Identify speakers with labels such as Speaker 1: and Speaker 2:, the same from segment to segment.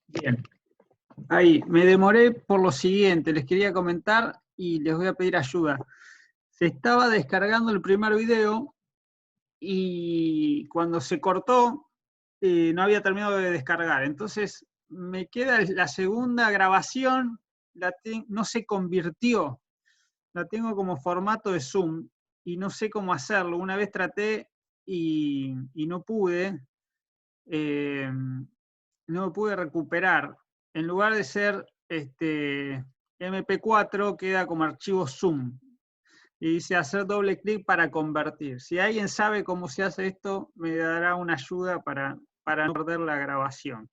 Speaker 1: Bien, ahí me demoré por lo siguiente, les quería comentar y les voy a pedir ayuda. Se estaba descargando el primer video y cuando se cortó no había terminado de descargar. Entonces me queda la segunda grabación, no se convirtió, la tengo como formato de Zoom y no sé cómo hacerlo. Una vez traté y no pude. eh, no pude recuperar. En lugar de ser MP4, queda como archivo Zoom. Y dice hacer doble clic para convertir. Si alguien sabe cómo se hace esto, me dará una ayuda para no perder la grabación.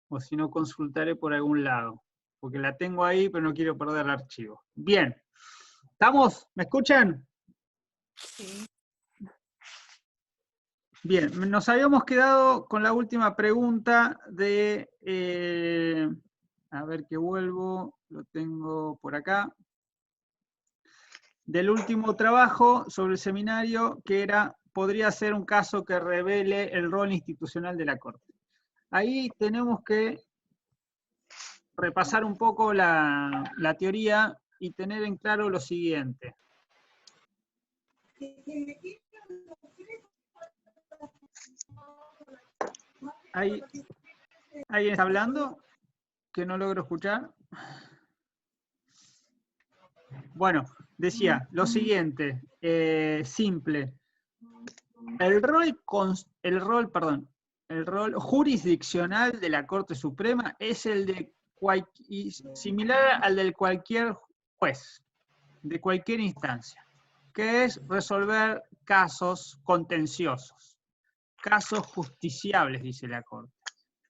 Speaker 1: O si no, consultaré por algún lado. Porque la tengo ahí, pero no quiero perder el archivo. Bien. ¿Estamos? ¿Me escuchan?
Speaker 2: Sí.
Speaker 1: Bien, nos habíamos quedado con la última pregunta de, a ver que vuelvo, lo tengo por acá, del último trabajo sobre el seminario, que era, podría ser un caso que revele el rol institucional de la Corte. Ahí tenemos que repasar un poco la teoría y tener en claro lo siguiente. ¿Alguien está hablando? Que no logro escuchar. Bueno, decía lo siguiente, simple. El rol jurisdiccional de la Corte Suprema es el de similar al de cualquier juez, de cualquier instancia, que es resolver casos contenciosos, casos justiciables, dice la Corte.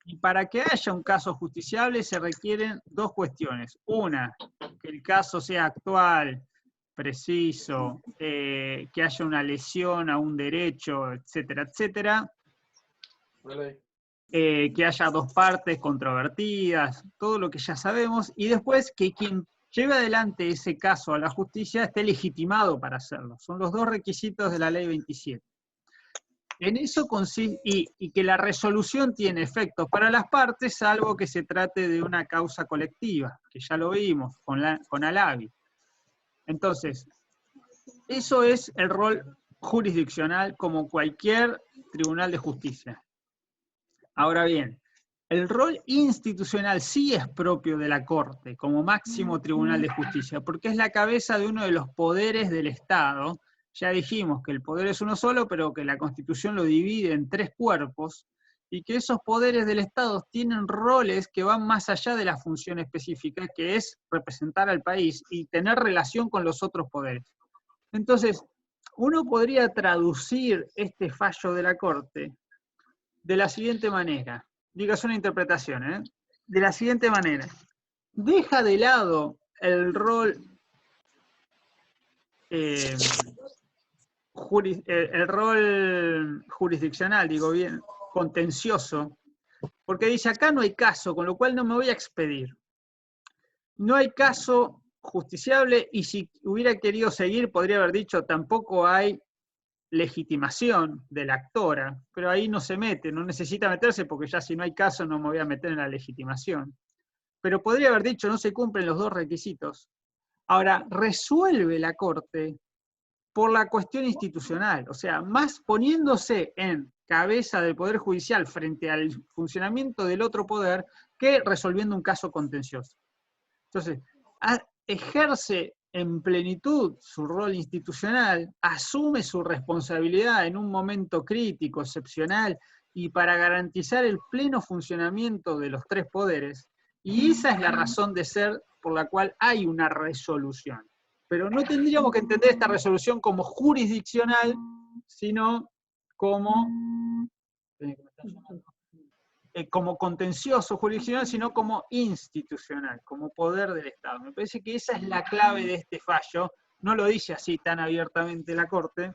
Speaker 1: Y para que haya un caso justiciable se requieren dos cuestiones. Una, que el caso sea actual, preciso, que haya una lesión a un derecho, etcétera, etcétera. Que haya dos partes controvertidas, todo lo que ya sabemos. Y después que quien lleve adelante ese caso a la justicia esté legitimado para hacerlo. Son los dos requisitos de la Ley 27. En eso consiste, y que la resolución tiene efectos para las partes, salvo que se trate de una causa colectiva, que ya lo vimos con Alavi. Entonces, eso es el rol jurisdiccional como cualquier tribunal de justicia. Ahora bien, el rol institucional sí es propio de la Corte como máximo tribunal de justicia, porque es la cabeza de uno de los poderes del Estado. Ya dijimos que el poder es uno solo, pero que la Constitución lo divide en tres cuerpos, y que esos poderes del Estado tienen roles que van más allá de la función específica, que es representar al país y tener relación con los otros poderes. Entonces, uno podría traducir este fallo de la Corte de la siguiente manera. Digo, es una interpretación, de la siguiente manera. Deja de lado el rol jurisdiccional, digo bien, contencioso, porque dice, acá no hay caso, con lo cual no me voy a expedir. No hay caso justiciable, y si hubiera querido seguir, podría haber dicho, tampoco hay legitimación de la actora, pero ahí no se mete, no necesita meterse, porque ya si no hay caso no me voy a meter en la legitimación. Pero podría haber dicho, no se cumplen los dos requisitos. Ahora, resuelve la Corte por la cuestión institucional, o sea, más poniéndose en cabeza del Poder Judicial frente al funcionamiento del otro poder que resolviendo un caso contencioso. Entonces, ejerce en plenitud su rol institucional, asume su responsabilidad en un momento crítico, excepcional, y para garantizar el pleno funcionamiento de los tres poderes, y esa es la razón de ser por la cual hay una resolución. Pero no tendríamos que entender esta resolución como jurisdiccional, sino como contencioso jurisdiccional, sino como institucional, como poder del Estado. Me parece que esa es la clave de este fallo. No lo dice así tan abiertamente la Corte,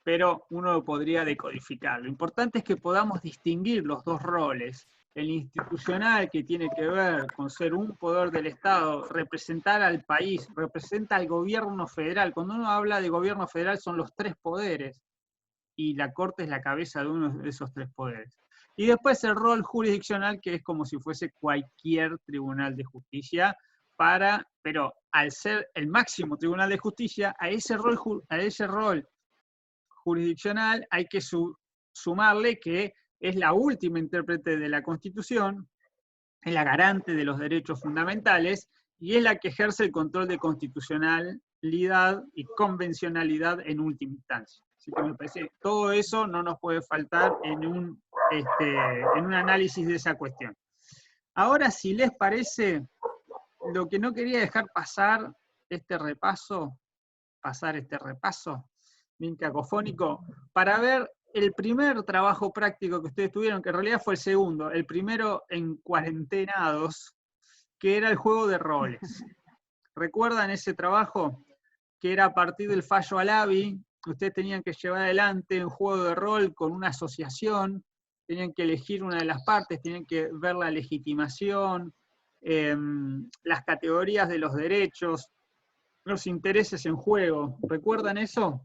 Speaker 1: pero uno lo podría decodificar. Lo importante es que podamos distinguir los dos roles. El institucional, que tiene que ver con ser un poder del Estado, representar al país, representa al gobierno federal. Cuando uno habla de gobierno federal son los tres poderes. y la Corte es la cabeza de uno de esos tres poderes. Y después el rol jurisdiccional, que es como si fuese cualquier tribunal de justicia, pero al ser el máximo tribunal de justicia, a ese rol jurisdiccional hay que sumarle que es la última intérprete de la Constitución, es la garante de los derechos fundamentales y es la que ejerce el control de constitucionalidad y convencionalidad en última instancia. Así que me parece que todo eso no nos puede faltar en un análisis de esa cuestión. Ahora, si les parece, lo que no quería dejar pasar este repaso, bien cacofónico, para ver el primer trabajo práctico que ustedes tuvieron, que en realidad fue el segundo, el primero en cuarentenados, que era el juego de roles. ¿Recuerdan ese trabajo? Que era a partir del fallo Alavi, ustedes tenían que llevar adelante un juego de rol con una asociación, tenían que elegir una de las partes, tenían que ver la legitimación, las categorías de los derechos, los intereses en juego. ¿Recuerdan eso?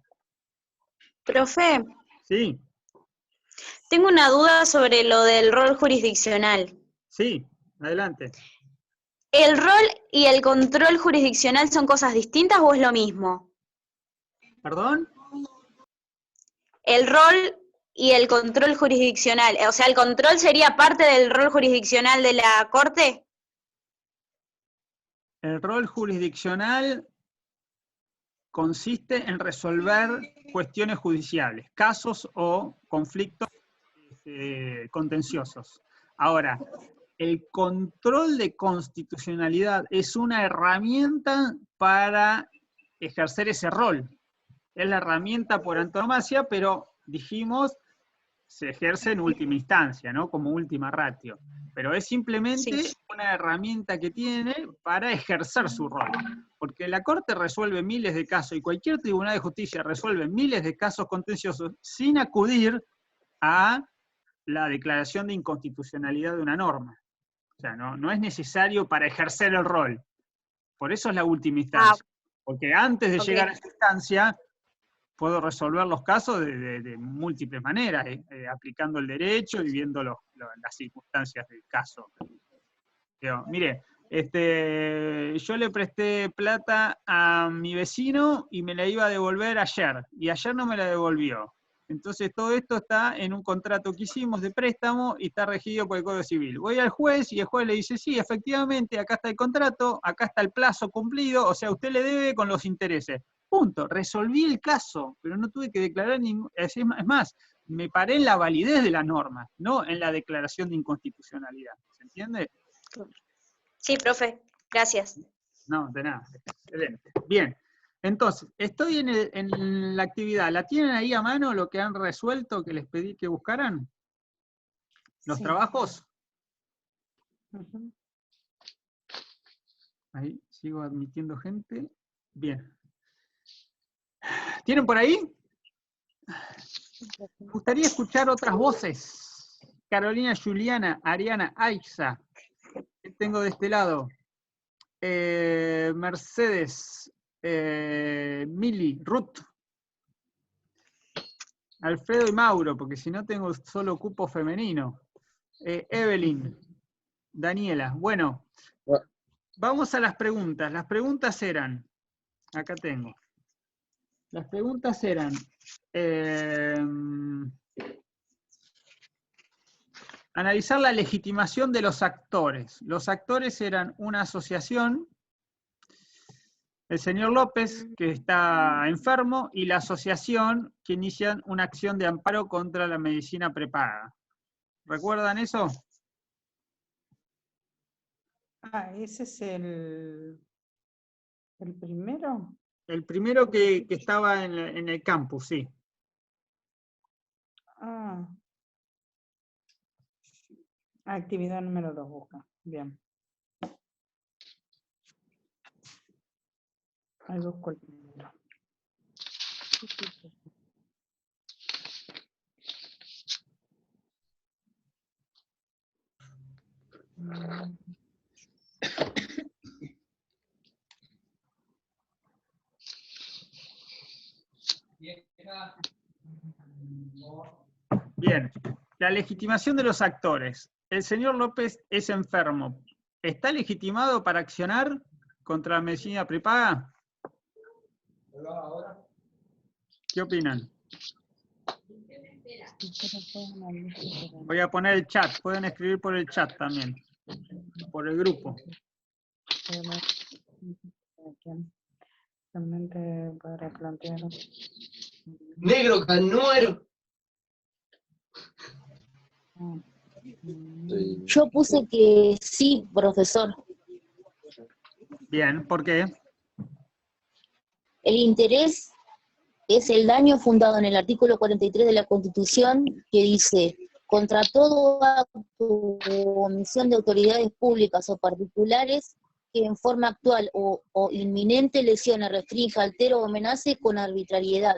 Speaker 2: Profe,
Speaker 1: Sí,
Speaker 2: tengo una duda sobre lo del rol jurisdiccional.
Speaker 1: sí, adelante.
Speaker 2: ¿El rol y el control jurisdiccional son cosas distintas o es lo mismo?
Speaker 1: ¿Perdón?
Speaker 2: El rol y el control jurisdiccional, o sea, ¿el control sería parte del rol jurisdiccional de la Corte?
Speaker 1: El rol jurisdiccional consiste en resolver cuestiones judiciales, casos o conflictos contenciosos. Ahora, el control de constitucionalidad es una herramienta para ejercer ese rol. Es la herramienta por antonomasia, pero dijimos, se ejerce en última instancia, ¿no? Como última ratio. Pero es simplemente una herramienta que tiene para ejercer su rol. Porque la Corte resuelve miles de casos y cualquier tribunal de justicia resuelve miles de casos contenciosos sin acudir a la declaración de inconstitucionalidad de una norma. O sea, no es necesario para ejercer el rol. Por eso es la última instancia. Porque antes de llegar a esa instancia, puedo resolver los casos de múltiples maneras, aplicando el derecho y viendo las circunstancias del caso. Digo, mire, yo le presté plata a mi vecino y me la iba a devolver ayer, y ayer no me la devolvió. Entonces todo esto está en un contrato que hicimos de préstamo y está regido por el Código Civil. Voy al juez y el juez le dice, sí, efectivamente, acá está el contrato, acá está el plazo cumplido, o sea, usted le debe con los intereses. Punto, resolví el caso, pero no tuve que declarar ningún... Es más, me paré en la validez de la norma, no en la declaración de inconstitucionalidad. ¿Se entiende?
Speaker 2: Sí, profe, gracias.
Speaker 1: No, de nada. Excelente. Bien. Entonces, estoy en la actividad. ¿La tienen ahí a mano lo que han resuelto que les pedí que buscaran? ¿Los trabajos? Ahí sigo admitiendo gente. Bien. ¿Tienen por ahí? Me gustaría escuchar otras voces. Carolina, Juliana, Ariana, Aixa. ¿Qué tengo de este lado? Mercedes, Mili, Ruth. Alfredo y Mauro, porque si no tengo solo cupo femenino. Evelyn, Daniela. Bueno, vamos a las preguntas. Las preguntas eran, acá tengo. Las preguntas eran, analizar la legitimación de los actores. Los actores eran una asociación, el señor López, que está enfermo, y la asociación que inician una acción de amparo contra la medicina prepaga. ¿Recuerdan eso?
Speaker 3: Ese es el primero.
Speaker 1: El primero que estaba en el campus, sí.
Speaker 3: Actividad número 2 busca. Bien. Ahí busco el primero.
Speaker 1: Bien, la legitimación de los actores. El señor López es enfermo. ¿Está legitimado para accionar contra la medicina prepaga? ¿Qué opinan? Voy a poner el chat, pueden escribir por el chat también, por el grupo.
Speaker 3: Realmente para plantear.
Speaker 4: Negro Canuero.
Speaker 5: Yo puse que sí, profesor.
Speaker 1: Bien, ¿por qué?
Speaker 5: El interés es el daño fundado en el artículo 43 de la Constitución, que dice: contra todo acto o omisión de autoridades públicas o particulares que en forma actual o inminente lesione, restrinja, altere o amenace con arbitrariedad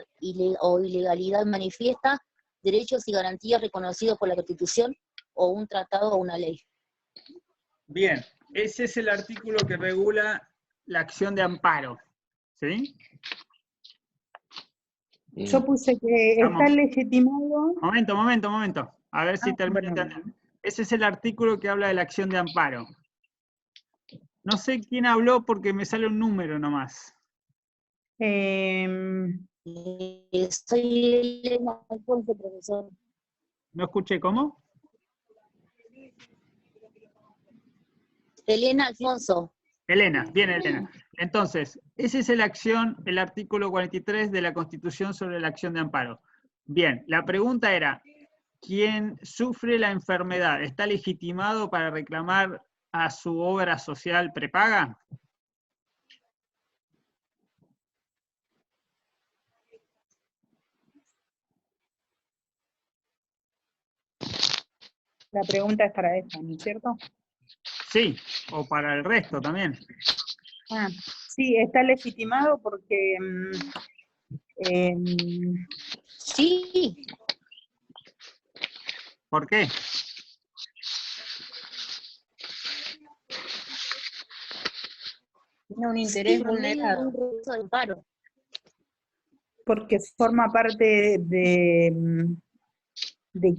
Speaker 5: o ilegalidad manifiesta derechos y garantías reconocidos por la Constitución o un tratado o una ley.
Speaker 1: Bien, ese es el artículo que regula la acción de amparo, ¿sí?
Speaker 3: Yo puse que
Speaker 1: Vamos.
Speaker 3: está legitimado.
Speaker 1: Momento. A ver si termino de entender. Ese es el artículo que habla de la acción de amparo. No sé quién habló porque me sale un número nomás.
Speaker 5: Soy Elena Alfonso, profesor.
Speaker 1: No escuché, ¿cómo?
Speaker 5: Elena Alfonso.
Speaker 1: Elena, bien Elena. Entonces, ese es el artículo 43 de la Constitución sobre la acción de amparo. Bien, la pregunta era, ¿quién sufre la enfermedad está legitimado para reclamar a su obra social prepaga?
Speaker 3: La pregunta es para esta, ¿no es cierto?
Speaker 1: Sí, o para el resto también.
Speaker 3: Ah, sí, está legitimado porque
Speaker 5: Sí,
Speaker 1: ¿Por qué?
Speaker 3: tiene un interés
Speaker 5: sí, por medio de
Speaker 3: vulnerado,
Speaker 5: un recurso de amparo.
Speaker 3: porque forma parte de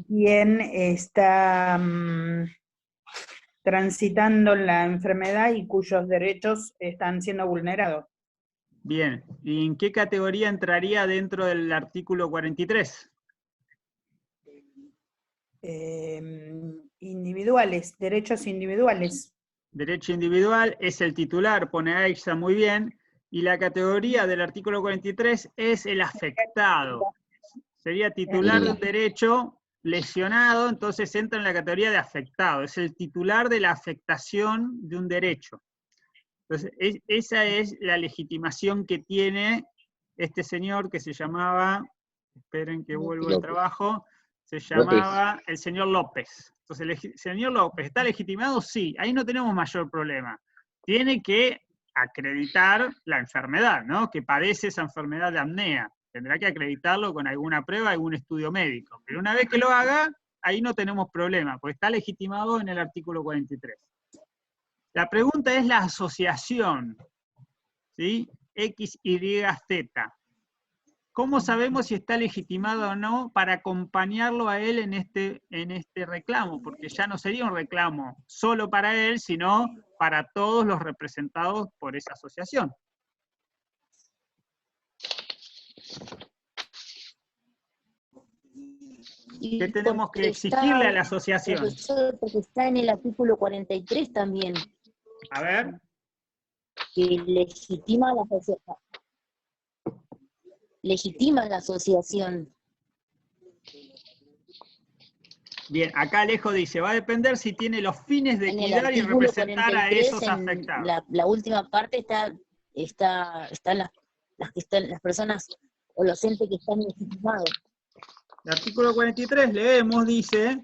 Speaker 3: quien está transitando la enfermedad y cuyos derechos están siendo vulnerados.
Speaker 1: Bien, ¿y en qué categoría entraría dentro del artículo 43?
Speaker 3: Individuales, derechos individuales.
Speaker 1: Derecho individual es el titular, pone Aixa muy bien, y la categoría del artículo 43 es el afectado. Sería titular de un derecho lesionado, entonces entra en la categoría de afectado. Es el titular de la afectación de un derecho. Entonces, esa es la legitimación que tiene este señor que se llamaba, esperen que vuelvo al trabajo, se llamaba el señor López. Entonces, el señor López, ¿está legitimado? Sí, ahí no tenemos mayor problema. Tiene que acreditar la enfermedad, ¿no? Que padece esa enfermedad de apnea. Tendrá que acreditarlo con alguna prueba, algún estudio médico. Pero una vez que lo haga, ahí no tenemos problema, porque está legitimado en el artículo 43. La pregunta es la asociación, ¿sí? X, Y, Z. ¿Cómo sabemos si está legitimado o no para acompañarlo a él en este reclamo? Porque ya no sería un reclamo solo para él, sino para todos los representados por esa asociación. ¿Qué tenemos que exigirle a la asociación?
Speaker 5: Profesor, porque está en el artículo 43 también,
Speaker 1: A ver.
Speaker 5: que legitima la asociación. Legitima la asociación.
Speaker 1: Bien, acá Alejo dice, va a depender si tiene los fines de
Speaker 5: En el
Speaker 1: cuidar y
Speaker 5: artículo
Speaker 1: representar a
Speaker 5: 43,
Speaker 1: esos afectados.
Speaker 5: la última parte están las personas o los entes que están legitimados.
Speaker 1: El artículo 43, leemos, dice,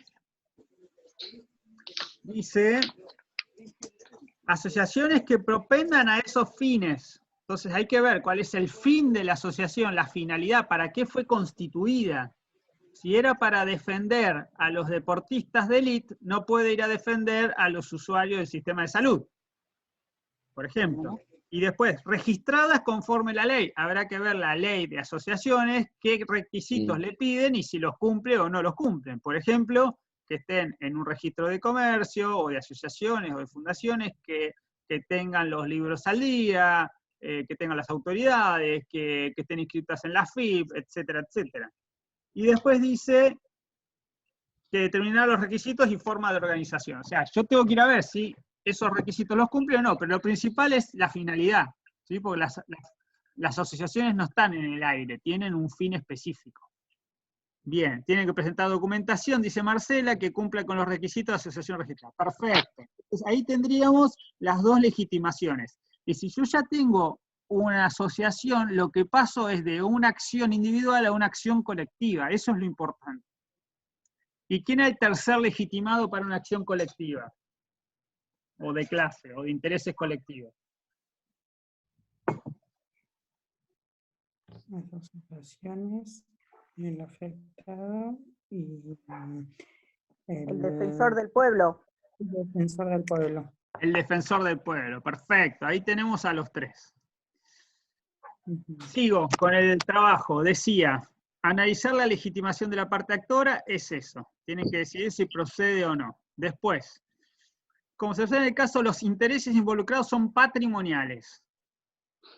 Speaker 1: asociaciones que propendan a esos fines. Entonces hay que ver cuál es el fin de la asociación, la finalidad, para qué fue constituida. Si era para defender a los deportistas de élite, no puede ir a defender a los usuarios del sistema de salud, por ejemplo. Y después, registradas conforme la ley. Habrá que ver la ley de asociaciones, qué requisitos le piden y si los cumple o no los cumplen. Por ejemplo, que estén en un registro de comercio, o de asociaciones, o de fundaciones, que tengan los libros al día, que tengan las autoridades, que estén inscritas en la FIP, etcétera, etcétera. Y después dice que determinar los requisitos y forma de organización. O sea, yo tengo que ir a ver si esos requisitos los cumple o no, pero lo principal es la finalidad, ¿sí? Porque las asociaciones no están en el aire, tienen un fin específico. Bien, tienen que presentar documentación, dice Marcela, que cumpla con los requisitos de asociación registrada. Perfecto. Entonces, ahí tendríamos las dos legitimaciones. Y si yo ya tengo una asociación, lo que paso es de una acción individual a una acción colectiva. Eso es lo importante. ¿Y quién es el tercer legitimado para una acción colectiva? O de clase, o de intereses colectivos.
Speaker 3: Las asociaciones, el afectado y
Speaker 6: El defensor del pueblo.
Speaker 3: el defensor del pueblo.
Speaker 1: El defensor del pueblo, perfecto. Ahí tenemos a los tres. Sigo con el trabajo. Decía, analizar la legitimación de la parte actora es eso. Tienen que decidir si procede o no. Después, como se observa en el caso, los intereses involucrados son patrimoniales.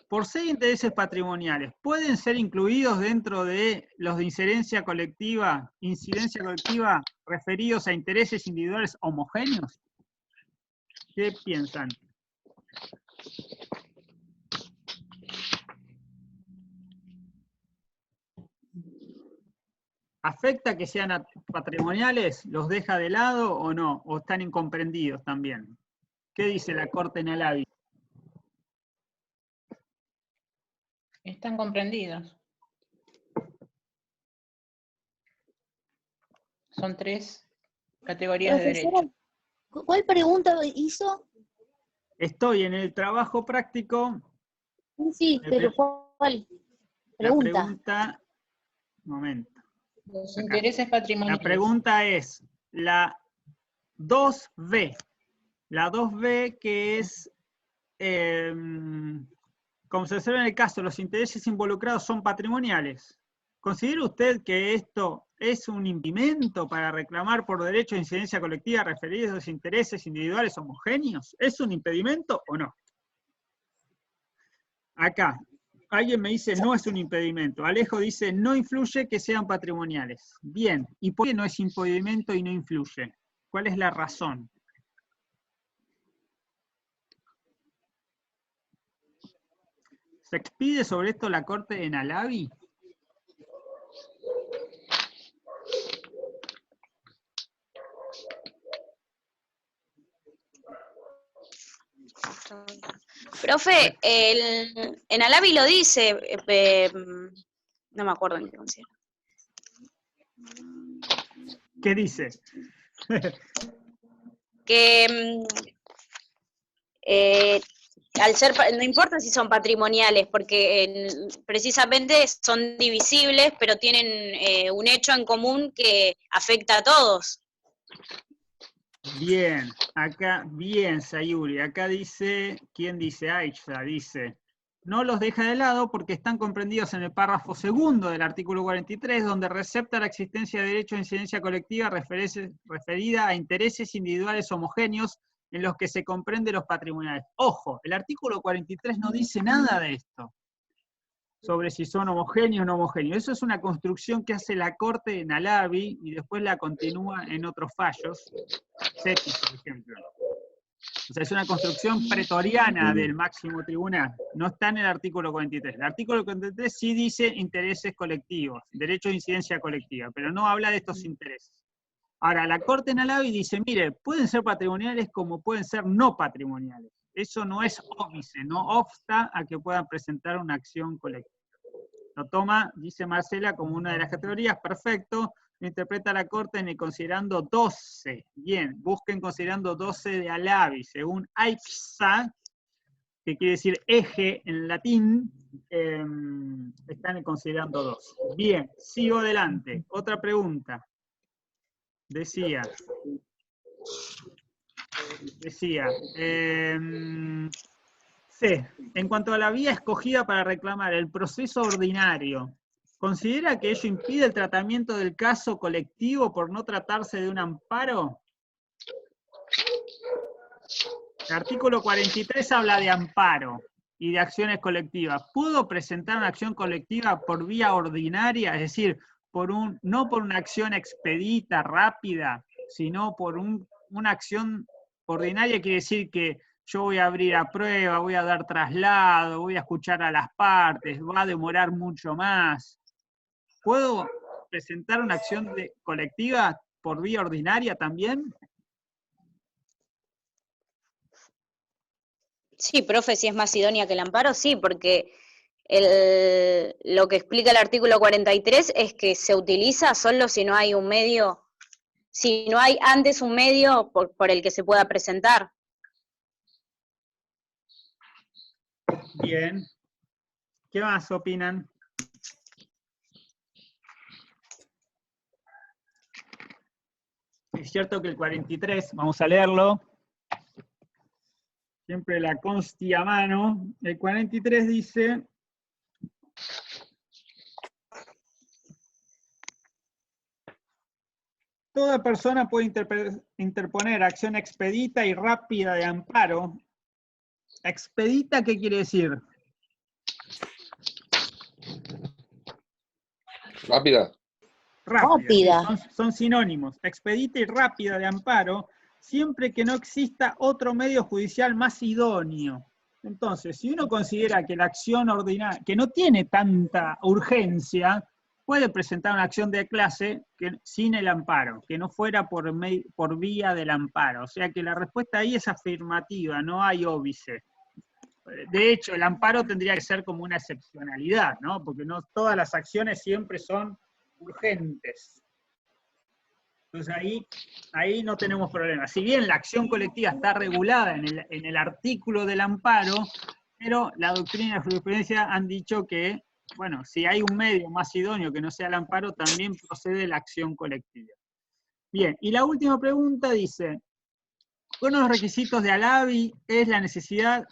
Speaker 1: Por ser intereses patrimoniales, ¿pueden ser incluidos dentro de los de incidencia colectiva referidos a intereses individuales homogéneos? ¿Qué piensan? ¿Afecta que sean patrimoniales? ¿Los deja de lado o no? ¿O están incomprendidos también? ¿Qué dice la Corte en Alavi?
Speaker 7: Están comprendidos. Son 3 categorías de
Speaker 5: Profesora,
Speaker 7: derecho.
Speaker 5: ¿cuál pregunta hizo?
Speaker 1: Estoy en el trabajo práctico.
Speaker 5: Sí, pero ¿cuál?
Speaker 1: La
Speaker 5: Pregunta.
Speaker 1: pregunta, un momento.
Speaker 7: Los
Speaker 1: Acá.
Speaker 7: intereses patrimoniales.
Speaker 1: La pregunta es la 2B. La 2B que es, como se observa en el caso, los intereses involucrados son patrimoniales. ¿Considera usted que esto es un impedimento para reclamar por derecho de incidencia colectiva referidos a los intereses individuales homogéneos? ¿Es un impedimento o no? Acá, alguien me dice no es un impedimento. Alejo dice no influye que sean patrimoniales. Bien, ¿y por qué no es impedimento y no influye? ¿Cuál es la razón? ¿Se expide sobre esto la Corte en Alavi?
Speaker 2: Profe, en Alavi lo dice, no me acuerdo en qué considero.
Speaker 1: ¿Qué dice?
Speaker 2: Que al ser, no importa si son patrimoniales, porque precisamente son divisibles, pero tienen un hecho en común que afecta a todos.
Speaker 1: Bien, acá, bien, Sayuri, acá dice, ¿quién dice? Aixa dice, no los deja de lado porque están comprendidos en el párrafo segundo del artículo 43, donde recepta la existencia de derecho de incidencia colectiva referida a intereses individuales homogéneos en los que se comprenden los patrimoniales. Ojo, el artículo 43 no dice nada de esto, sobre si son homogéneos o no homogéneos. Eso es una construcción que hace la Corte en Alavi y después la continúa en otros fallos, Cetis, por ejemplo. O sea, es una construcción pretoriana del máximo tribunal, no está en el artículo 43. El artículo 43 sí dice intereses colectivos, derecho de incidencia colectiva, pero no habla de estos intereses. Ahora, la Corte en Alavi dice, mire, pueden ser patrimoniales como pueden ser no patrimoniales. Eso no es óbice, no obsta a que puedan presentar una acción colectiva. Lo toma, dice Marcela, como una de las categorías, perfecto, lo interpreta la Corte en el considerando 12. Bien, busquen considerando 12 de Alavi, según Aixa, que quiere decir eje en latín, están considerando 12. Bien, sigo adelante. Otra pregunta. Decía, C. En cuanto a la vía escogida para reclamar el proceso ordinario, ¿considera que ello impide el tratamiento del caso colectivo por no tratarse de un amparo? El artículo 43 habla de amparo y de acciones colectivas. ¿Puedo presentar una acción colectiva por vía ordinaria? Es decir, no por una acción expedita, rápida, sino por una acción ordinaria. Quiere decir que yo voy a abrir a prueba, voy a dar traslado, voy a escuchar a las partes, va a demorar mucho más. ¿Puedo presentar una acción colectiva por vía ordinaria también?
Speaker 2: Sí, profe, si es más idónea que el amparo, sí, porque lo que explica el artículo 43 es que se utiliza solo si no hay un medio, si no hay antes un medio por el que se pueda presentar.
Speaker 1: Bien. ¿Qué más opinan? Es cierto que el 43, vamos a leerlo, siempre la consti a mano, el 43 dice: toda persona puede interponer acción expedita y rápida de amparo. ¿Expedita qué quiere decir?
Speaker 8: Rápida.
Speaker 1: Rápida. Sí, son sinónimos. Expedita y rápida de amparo, siempre que no exista otro medio judicial más idóneo. Entonces, si uno considera que la acción ordinaria, que no tiene tanta urgencia, puede presentar una acción de clase sin el amparo, que no fuera por vía del amparo. O sea que la respuesta ahí es afirmativa, no hay óbice. De hecho, el amparo tendría que ser como una excepcionalidad, ¿no? Porque no todas las acciones siempre son urgentes. Entonces ahí no tenemos problema. Si bien la acción colectiva está regulada en el artículo del amparo, pero la doctrina y la jurisprudencia han dicho que, bueno, si hay un medio más idóneo que no sea el amparo, también procede la acción colectiva. Bien, y la última pregunta dice: uno de los requisitos de ALABI es la necesidad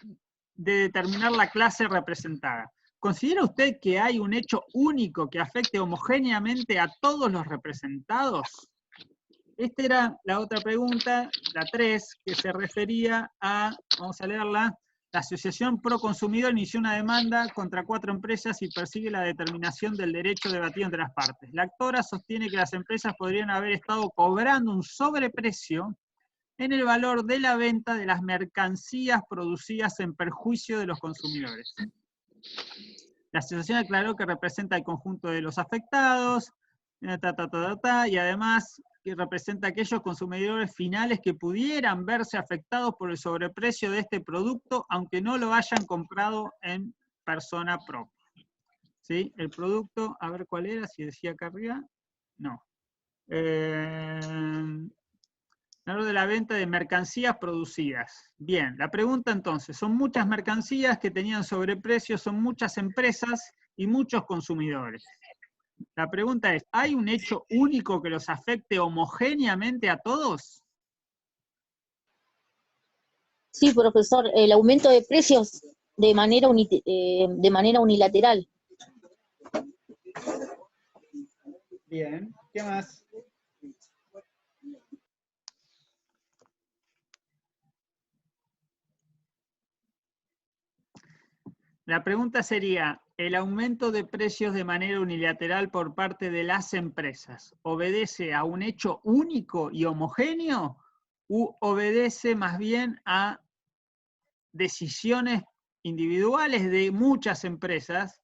Speaker 1: de determinar la clase representada. ¿Considera usted que hay un hecho único que afecte homogéneamente a todos los representados? Esta era la otra pregunta, la 3, que se refería a, vamos a leerla: la Asociación Pro Consumidor inició una demanda contra 4 empresas y persigue la determinación del derecho debatido entre las partes. La actora sostiene que las empresas podrían haber estado cobrando un sobreprecio en el valor de la venta de las mercancías producidas en perjuicio de los consumidores. La asociación aclaró que representa el conjunto de los afectados, y además que representa a aquellos consumidores finales que pudieran verse afectados por el sobreprecio de este producto, aunque no lo hayan comprado en persona propia. ¿Sí? El producto, a ver cuál era, si decía acá arriba, no. Hablo de la venta de mercancías producidas. Bien, la pregunta entonces: son muchas mercancías que tenían sobreprecio, son muchas empresas y muchos consumidores. La pregunta es: ¿hay un hecho único que los afecte homogéneamente a todos?
Speaker 5: Sí, profesor, el aumento de precios de manera unilateral.
Speaker 1: Bien, ¿qué más? La pregunta sería: ¿el aumento de precios de manera unilateral por parte de las empresas obedece a un hecho único y homogéneo u obedece más bien a decisiones individuales de muchas empresas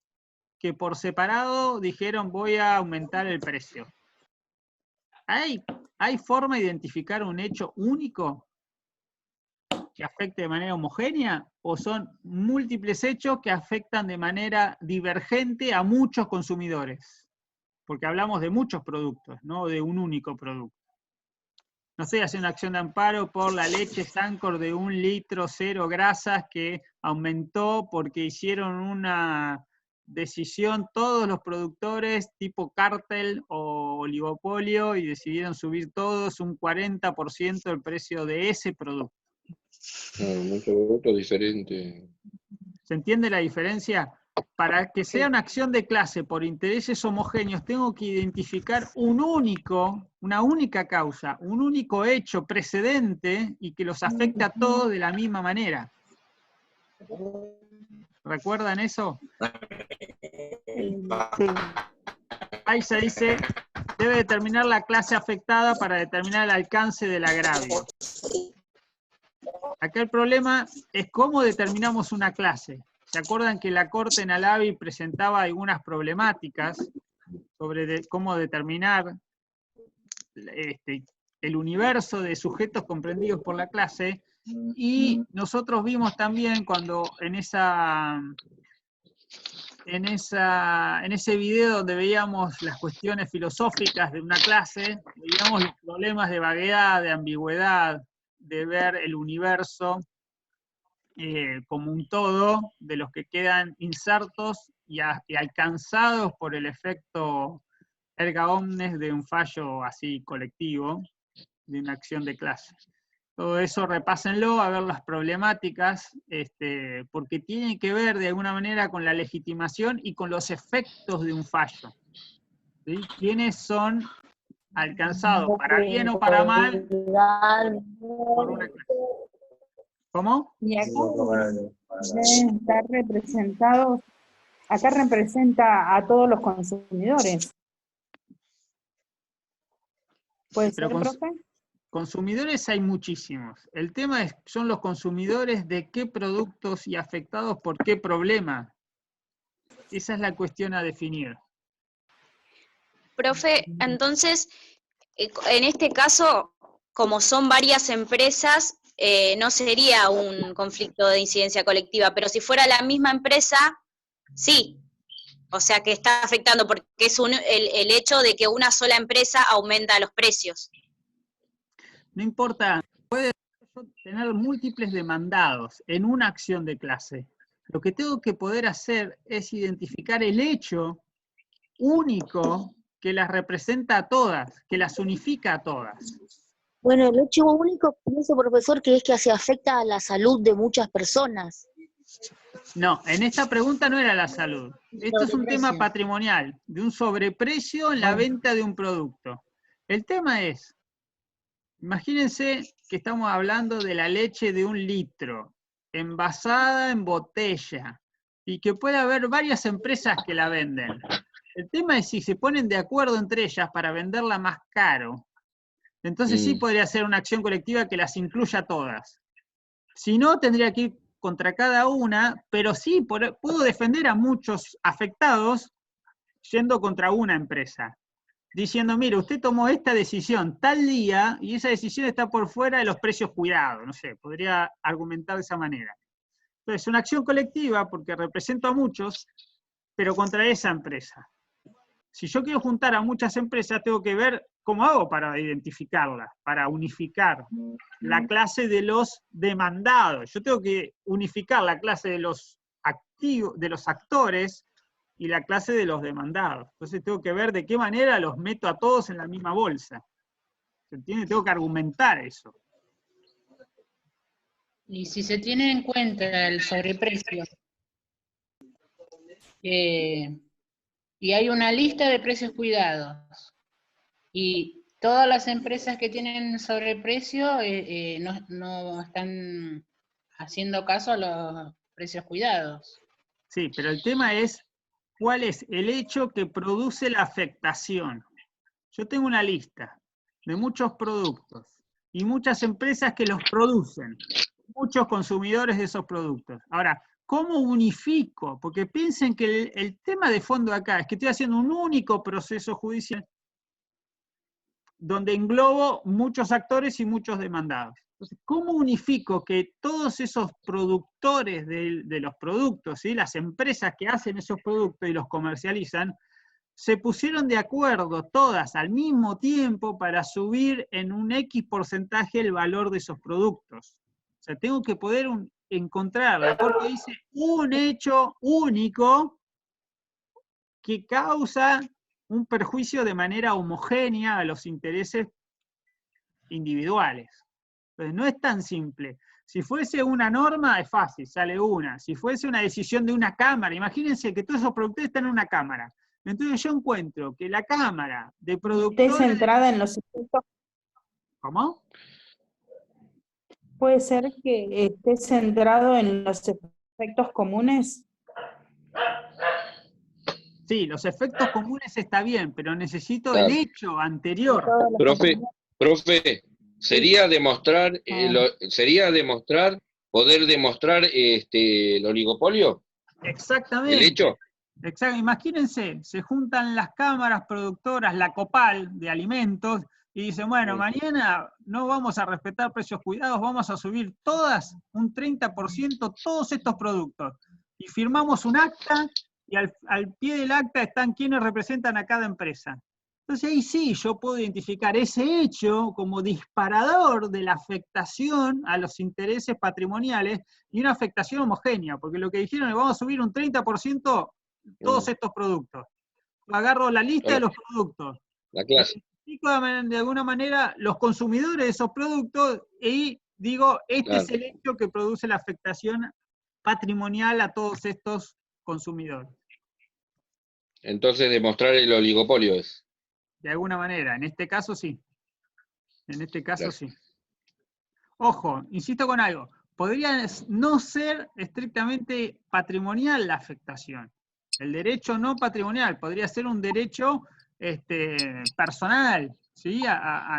Speaker 1: que por separado dijeron voy a aumentar el precio? ¿Hay forma de identificar un hecho único que afecte de manera homogénea, o son múltiples hechos que afectan de manera divergente a muchos consumidores? Porque hablamos de muchos productos, no de un único producto. No sé, hacer una acción de amparo por la leche Sancor de 1 litro 0 grasas que aumentó porque hicieron una decisión todos los productores tipo cártel o oligopolio y decidieron subir todos un 40% el precio de ese producto.
Speaker 8: Muchos votos diferentes.
Speaker 1: ¿Se entiende la diferencia? Para que sea una acción de clase por intereses homogéneos, tengo que identificar una única causa, un único hecho precedente y que los afecte a todos de la misma manera. ¿Recuerdan eso?
Speaker 6: Sí.
Speaker 1: Ahí se dice, debe determinar la clase afectada para determinar el alcance del agravio. Acá el problema es cómo determinamos una clase. ¿Se acuerdan que la Corte en Alavi presentaba algunas problemáticas sobre cómo determinar el universo de sujetos comprendidos por la clase? Y nosotros vimos también cuando en ese video donde veíamos las cuestiones filosóficas de una clase, veíamos los problemas de vaguedad, de ambigüedad, de ver el universo como un todo, de los que quedan insertos y alcanzados por el efecto erga omnes de un fallo así colectivo, de una acción de clase. Todo eso repásenlo, a ver las problemáticas, porque tiene que ver de alguna manera con la legitimación y con los efectos de un fallo. ¿Sí? ¿Quiénes son alcanzados, para bien o para mal, por una clase? ¿Cómo?
Speaker 3: Y acá deben estar representados, acá representa a todos los consumidores. ¿Puede
Speaker 1: Pero
Speaker 3: ser, profe?
Speaker 1: consumidores hay muchísimos. El tema son los consumidores de qué productos y afectados por qué problema. Esa es la cuestión a definir.
Speaker 2: Profe, entonces, en este caso, como son varias empresas, no sería un conflicto de incidencia colectiva, pero si fuera la misma empresa, sí. O sea, que está afectando, porque es el hecho de que una sola empresa aumenta los precios.
Speaker 1: No importa, puede tener múltiples demandados en una acción de clase. Lo que tengo que poder hacer es identificar el hecho único que las representa a todas, que las unifica a todas.
Speaker 5: Bueno, el hecho único, pienso, profesor, que es que se afecta a la salud de muchas personas.
Speaker 1: No, en esta pregunta no era la salud. Esto es un tema patrimonial, de un sobreprecio en la venta de un producto. El tema es, imagínense que estamos hablando de la leche de 1 litro, envasada en botella, y que puede haber varias empresas que la venden. El tema es si se ponen de acuerdo entre ellas para venderla más caro. Entonces sí podría ser una acción colectiva que las incluya todas. Si no, tendría que ir contra cada una, pero sí puedo defender a muchos afectados yendo contra una empresa. Diciendo, mire, usted tomó esta decisión tal día y esa decisión está por fuera de los precios cuidados. No sé, podría argumentar de esa manera. Entonces, una acción colectiva porque represento a muchos, pero contra esa empresa. Si yo quiero juntar a muchas empresas, tengo que ver cómo hago para identificarlas, para unificar la clase de los demandados. Yo tengo que unificar la clase de los activos, de los actores, y la clase de los demandados. Entonces tengo que ver de qué manera los meto a todos en la misma bolsa. ¿Se entiende? Tengo que argumentar eso.
Speaker 7: Y si se tiene en cuenta el sobreprecio, y hay una lista de precios cuidados, y todas las empresas que tienen sobreprecio no están haciendo caso a los precios cuidados.
Speaker 1: Sí, pero el tema es cuál es el hecho que produce la afectación. Yo tengo una lista de muchos productos y muchas empresas que los producen, muchos consumidores de esos productos. Ahora, ¿cómo unifico? Porque piensen que el tema de fondo acá es que estoy haciendo un único proceso judicial donde englobo muchos actores y muchos demandados. Entonces, ¿cómo unifico que todos esos productores de los productos, ¿sí? Las empresas que hacen esos productos y los comercializan, se pusieron de acuerdo todas al mismo tiempo para subir en un X porcentaje el valor de esos productos? O sea, tengo que poder encontrar, la Corte dice, un hecho único que causa un perjuicio de manera homogénea a los intereses individuales. Entonces, no es tan simple. Si fuese una norma, es fácil, sale una. Si fuese una decisión de una cámara, imagínense que todos esos productores están en una cámara. Entonces yo encuentro que la cámara de
Speaker 3: Esté
Speaker 1: productores...
Speaker 3: centrada en los efectos.
Speaker 1: ¿Cómo?
Speaker 3: Puede ser que esté centrado en los efectos comunes.
Speaker 1: Sí, los efectos comunes está bien, pero necesito
Speaker 8: Claro.
Speaker 1: el hecho anterior.
Speaker 3: Todas las
Speaker 8: Profe,
Speaker 3: compañías.
Speaker 8: sería demostrar,
Speaker 3: Ah.
Speaker 8: poder demostrar el oligopolio, el
Speaker 1: Exactamente.
Speaker 8: hecho.
Speaker 1: Exacto. Imagínense, se juntan las cámaras productoras, la COPAL de alimentos, y dicen, bueno, mañana no vamos a respetar precios cuidados, vamos a subir todas, un 30%, todos estos productos. Y firmamos un acta, y al pie del acta están quienes representan a cada empresa. Entonces ahí sí, yo puedo identificar ese hecho como disparador de la afectación a los intereses patrimoniales y una afectación homogénea, porque lo que dijeron es vamos a subir un 30% todos estos productos. Agarro la lista de los productos,
Speaker 8: La clase.
Speaker 1: identifico de alguna manera los consumidores de esos productos y digo, este es el hecho que produce la afectación patrimonial a todos estos consumidores.
Speaker 8: Entonces demostrar el oligopolio es.
Speaker 1: De alguna manera, en este caso sí. En este caso
Speaker 8: Claro.
Speaker 1: sí. Ojo, insisto con algo, podría no ser estrictamente patrimonial la afectación. El derecho no patrimonial, podría ser un derecho personal, ¿sí?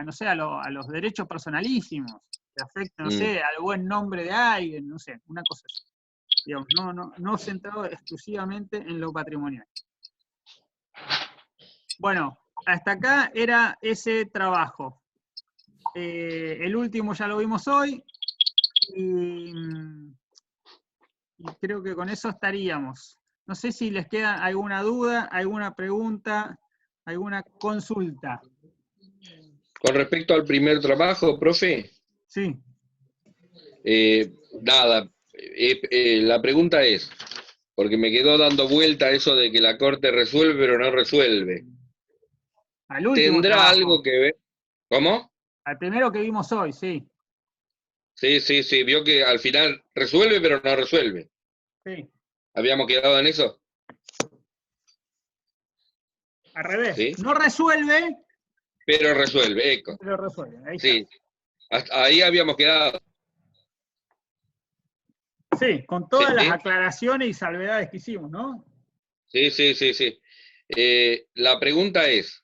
Speaker 1: No sé, a los derechos personalísimos, que afecta, no sé, al buen nombre de alguien, no sé, una cosa así. Digamos, no centrado exclusivamente en lo patrimonial. Bueno, hasta acá era ese trabajo. El último ya lo vimos hoy, y creo que con eso estaríamos. No sé si les queda alguna duda, alguna pregunta, alguna consulta.
Speaker 8: Con respecto al primer trabajo, profe,
Speaker 1: Sí.
Speaker 8: nada, la pregunta es, porque me quedó dando vuelta eso de que la Corte resuelve pero no resuelve.
Speaker 1: Al último
Speaker 8: ¿Tendrá
Speaker 1: trabajo.
Speaker 8: algo que ver? ¿Cómo?
Speaker 1: Al primero que vimos hoy, sí.
Speaker 8: Sí, vio que al final resuelve pero no resuelve.
Speaker 1: Sí.
Speaker 8: ¿Habíamos quedado en eso?
Speaker 1: Al revés.
Speaker 8: ¿Sí?
Speaker 1: No resuelve,
Speaker 8: Pero resuelve, eco.
Speaker 1: pero resuelve. Ahí
Speaker 8: Sí.
Speaker 1: está.
Speaker 8: Hasta ahí habíamos quedado.
Speaker 1: Sí, con todas
Speaker 8: ¿Sí?
Speaker 1: las aclaraciones y salvedades que hicimos, ¿no?
Speaker 8: Sí. La pregunta es,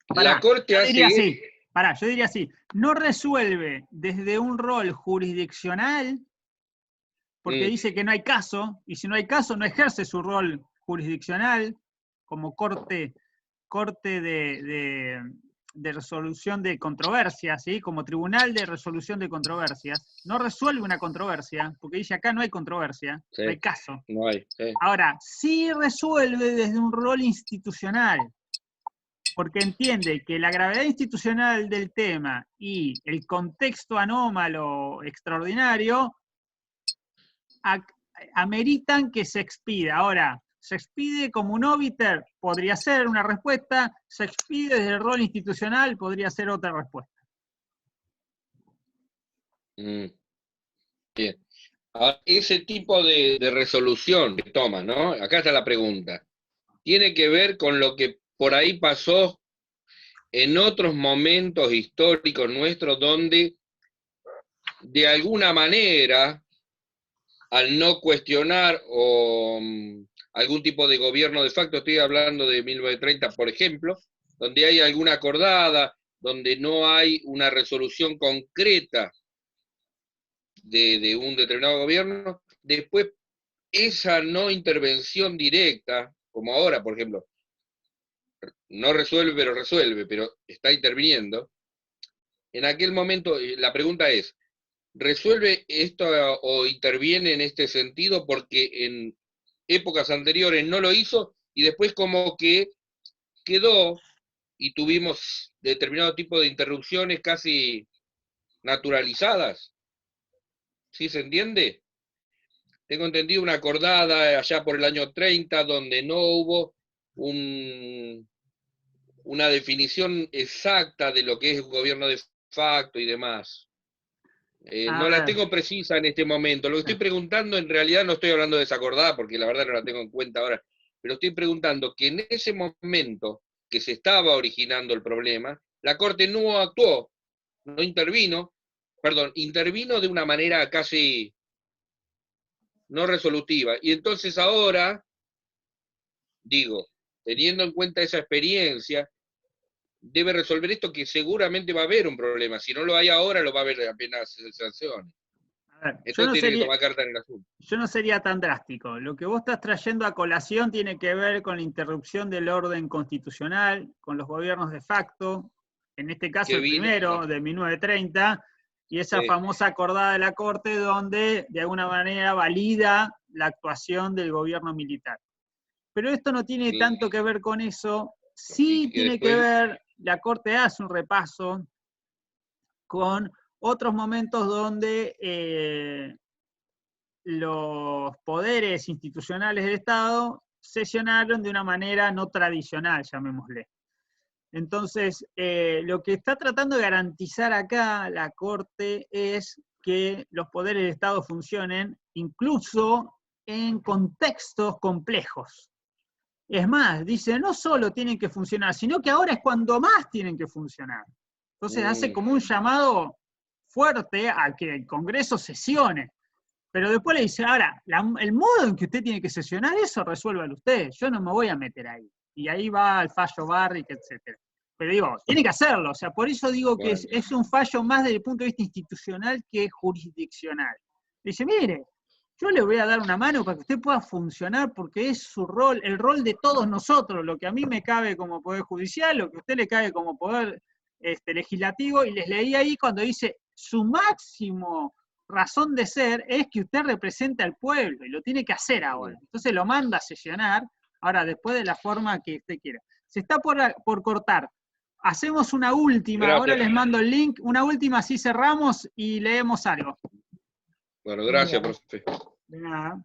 Speaker 1: Pará,
Speaker 8: la Corte
Speaker 1: yo
Speaker 8: hace...
Speaker 1: diría así. Pará, yo diría así. No resuelve desde un rol jurisdiccional, porque dice que no hay caso, y si no hay caso no ejerce su rol jurisdiccional como corte de resolución de controversias, ¿sí? Como tribunal de resolución de controversias. No resuelve una controversia, porque dice acá no hay controversia,
Speaker 8: Sí.
Speaker 1: no hay caso.
Speaker 8: No hay, sí.
Speaker 1: Ahora, sí resuelve desde un rol institucional, porque entiende que la gravedad institucional del tema y el contexto anómalo extraordinario ameritan que se expida. Ahora, ¿se expide como un óbiter? Podría ser una respuesta. ¿Se expide desde el rol institucional? Podría ser otra respuesta.
Speaker 8: Bien. Ahora, ese tipo de resolución que toma, ¿no? Acá está la pregunta. Tiene que ver con lo que por ahí pasó en otros momentos históricos nuestros donde de alguna manera, al no cuestionar o algún tipo de gobierno de facto, estoy hablando de 1930, por ejemplo, donde hay alguna acordada, donde no hay una resolución concreta de un determinado gobierno, después esa no intervención directa, como ahora, por ejemplo, no resuelve, pero está interviniendo, en aquel momento la pregunta es, ¿resuelve esto o interviene en este sentido porque en épocas anteriores no lo hizo y después como que quedó y tuvimos determinado tipo de interrupciones casi naturalizadas? ¿Sí se entiende? Tengo entendido una acordada allá por el año 30 donde no hubo una definición exacta de lo que es un gobierno de facto y demás.
Speaker 1: A
Speaker 8: No la
Speaker 1: ver.
Speaker 8: tengo precisa en este momento. Lo que estoy preguntando, en realidad no estoy hablando de desacordada, porque la verdad no la tengo en cuenta ahora, pero estoy preguntando que en ese momento que se estaba originando el problema, la Corte no actuó, no intervino, perdón, intervino de una manera casi no resolutiva. Y entonces ahora, digo, teniendo en cuenta esa experiencia, debe resolver esto, que seguramente va a haber un problema. Si no lo hay ahora, lo va a haber apenas se sancione.
Speaker 1: A ver,
Speaker 8: Entonces tiene que tomar carta en el asunto.
Speaker 1: yo no sería tan drástico. Lo que vos estás trayendo a colación tiene que ver con la interrupción del orden constitucional, con los gobiernos de facto, en este caso
Speaker 8: Que
Speaker 1: el
Speaker 8: vino,
Speaker 1: primero, de 1930, y esa
Speaker 8: Sí.
Speaker 1: famosa acordada de la Corte donde de alguna manera valida la actuación del gobierno militar. Pero esto no tiene
Speaker 8: Sí.
Speaker 1: tanto que ver con eso, sí
Speaker 8: Y que
Speaker 1: tiene que
Speaker 8: después-
Speaker 1: ver, la Corte hace un repaso con otros momentos donde los poderes institucionales del Estado sesionaron de una manera no tradicional, llamémosle. Entonces, lo que está tratando de garantizar acá la Corte es que los poderes del Estado funcionen incluso en contextos complejos. Es más, dice, no solo tienen que funcionar, sino que ahora es cuando más tienen que funcionar. Entonces hace como un llamado fuerte a que el Congreso sesione. Pero después le dice, ahora, el modo en que usted tiene que sesionar eso, resuélvalo usted. Yo no me voy a meter ahí. Y ahí va el fallo Barrick, etc. Pero digo, tiene que hacerlo. O sea, por eso digo que
Speaker 8: Bueno.
Speaker 1: es un fallo más desde el punto de vista institucional que jurisdiccional. Dice, mire, yo le voy a dar una mano para que usted pueda funcionar porque es su rol, el rol de todos nosotros, lo que a mí me cabe como poder judicial, lo que a usted le cabe como poder legislativo, y les leí ahí cuando dice, su máximo razón de ser es que usted representa al pueblo y lo tiene que hacer ahora. Entonces lo manda a sesionar, ahora después de la forma que usted quiera. Se está por cortar. Hacemos una última,
Speaker 8: Gracias.
Speaker 1: ahora les mando el link, una última, así cerramos y leemos algo.
Speaker 8: Bueno, gracias, profe.
Speaker 1: De nada.